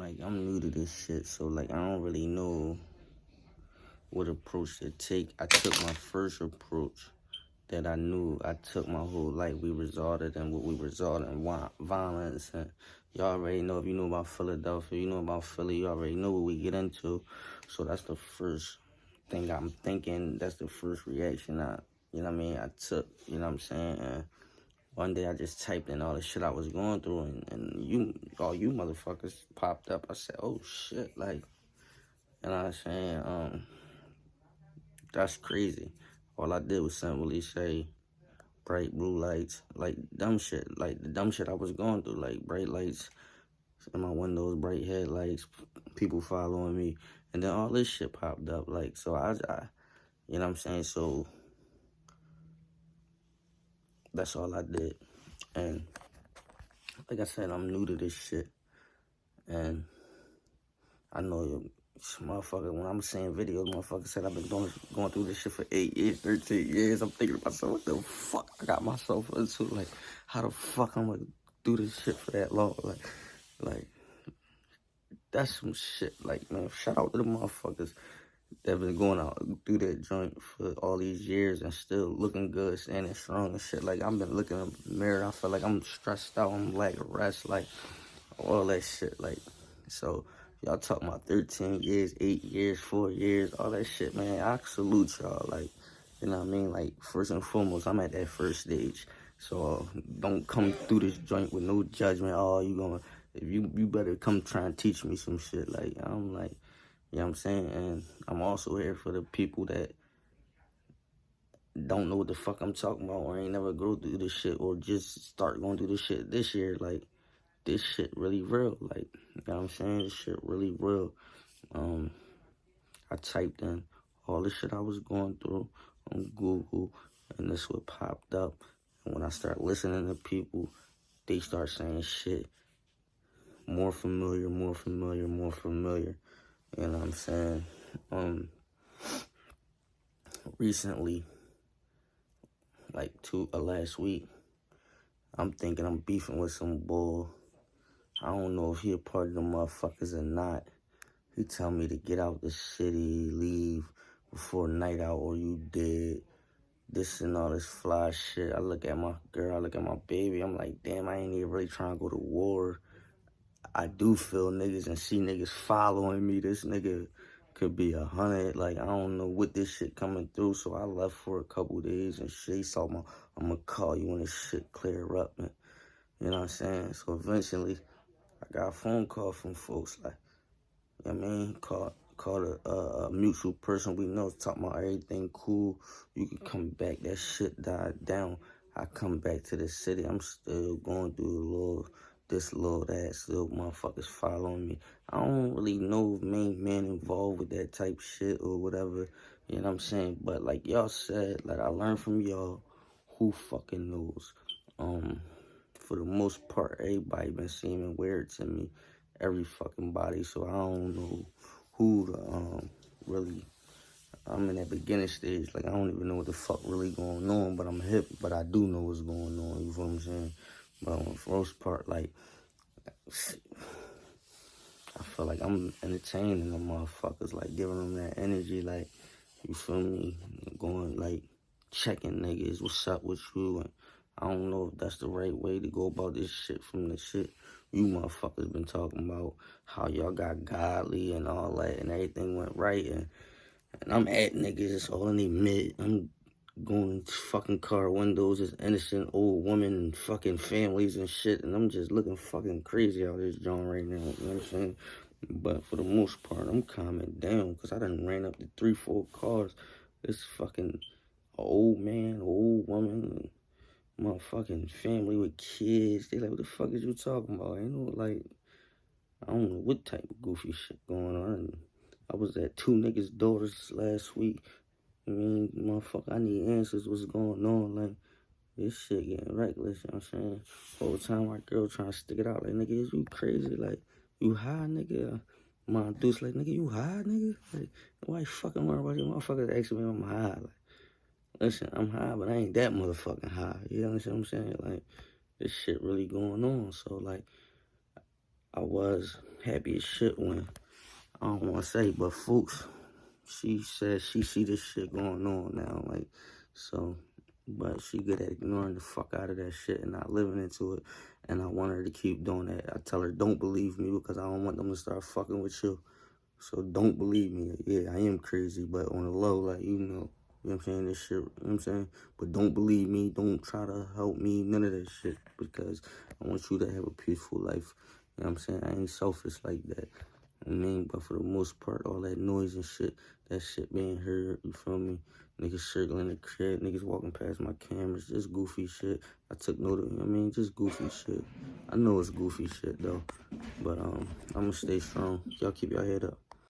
like, I'm new to this shit, so, like, I don't really know what approach to take. I took my first approach that I knew I took my whole life. We resulted in what we resulted in, violence. And y'all already know, if you know about Philadelphia, you know about Philly, you already know what we get into. So that's the first thing I'm thinking. That's the first reaction you know what I mean, I took, you know what I'm saying? And one day I just typed in all the shit I was going through, and all you motherfuckers popped up. I said, oh shit, like, you know what I'm saying? That's crazy. All I did was simply say, bright blue lights, like dumb shit, like the dumb shit I was going through, like bright lights in my windows, bright headlights, people following me, and then all this shit popped up, like, so I you know what I'm saying, so that's all I did. And like I said, I'm new to this shit, and I know motherfucker, when I'm seeing videos, motherfucker said I've been going through this shit for 8 years, 13 years. I'm thinking to myself, what the fuck I got myself into? Like, how the fuck I'm gonna do this shit for that long? Like, that's some shit. Like, man, shout out to the motherfuckers that been going out through that joint for all these years and still looking good, standing strong and shit. Like, I've been looking in the mirror, I feel like I'm stressed out, I'm like rest, like, all that shit. Like, so y'all talking about 13 years, 8 years, 4 years, all that shit, man. I salute y'all. Like, you know what I mean? Like, first and foremost, I'm at that first stage. So don't come through this joint with no judgment. Oh, you better come try and teach me some shit. Like, I'm like, you know what I'm saying? And I'm also here for the people that don't know what the fuck I'm talking about, or ain't never go through this shit, or just start going through this shit this year. Like, this shit really real. Like, you know what I'm saying? This shit really real. I typed in all the shit I was going through on Google, and this what popped up. And when I start listening to people, they start saying shit more familiar, more familiar, more familiar. You know what I'm saying? Recently, like last week, I'm thinking I'm beefing with some bull. I don't know if he a part of the motherfuckers or not. He tell me to get out the city, leave before night out, or you dead. This and all this fly shit. I look at my girl, I look at my baby. I'm like, damn, I ain't even really trying to go to war. I do feel niggas and see niggas following me. This nigga could be 100. Like, I don't know what this shit coming through. So I left for a couple days and shit. He saw I'm gonna call you when this shit clear up. And, you know what I'm saying? So eventually, I got a phone call from folks like, you know what I mean? Called a mutual person we know, talking about everything cool. You can come back. That shit died down. I come back to the city. I'm still going through this little that. Still motherfuckers following me. I don't really know if main man involved with that type shit or whatever. You know what I'm saying? But like y'all said, like I learned from y'all, who fucking knows? For the most part, everybody been seeming weird to me. Every fucking body, so I don't know who to really. I'm in that beginning stage, like I don't even know what the fuck really going on, but I'm hip, but I do know what's going on, you feel what I'm saying? But on the first part, like, I feel like I'm entertaining the motherfuckers, like giving them that energy, like, you feel me? Going, like, checking niggas, what's up with you? And I don't know if that's the right way to go about this shit from the shit you motherfuckers been talking about, how y'all got godly and all that, and everything went right, and I'm at niggas, it's all in the mid. I'm going to fucking car windows as innocent old women and fucking families and shit, and I'm just looking fucking crazy out this joint right now, you know what I'm saying? But for the most part, I'm calming down, because I done ran up to 3-4 cars. This fucking old man, old woman, motherfucking family with kids. They like, what the fuck is you talking about? Ain't no, like, I don't know what type of goofy shit going on. I was at 2 niggas' daughters last week. I mean, motherfucker, I need answers. What's going on? Like, this shit getting reckless, you know what I'm saying? Whole time my girl trying to stick it out. Like, nigga, is you crazy? Like, you high, nigga? My dude's like, nigga, you high, nigga? Like, why you fucking worry about you motherfuckers asking me if I'm high? Like, listen, I'm high, but I ain't that motherfucking high. You know what I'm saying? Like, this shit really going on. So, like, I was happy as shit when, I don't want to say, but folks, she said she see this shit going on now, like, so, but she good at ignoring the fuck out of that shit and not living into it, and I want her to keep doing that. I tell her, don't believe me, because I don't want them to start fucking with you, so don't believe me. Yeah, I am crazy, but on the low, like, you know what I'm saying, this shit, you know what I'm saying, but don't believe me, don't try to help me, none of that shit, because I want you to have a peaceful life, you know what I'm saying. I ain't selfish like that. I mean, but for the most part, all that noise and shit, that shit being heard, you feel me? Niggas circling the crib, niggas walking past my cameras, just goofy shit. I took note of it, I mean, just goofy shit. I know it's goofy shit, though. But, I'ma stay strong. Y'all keep your head up.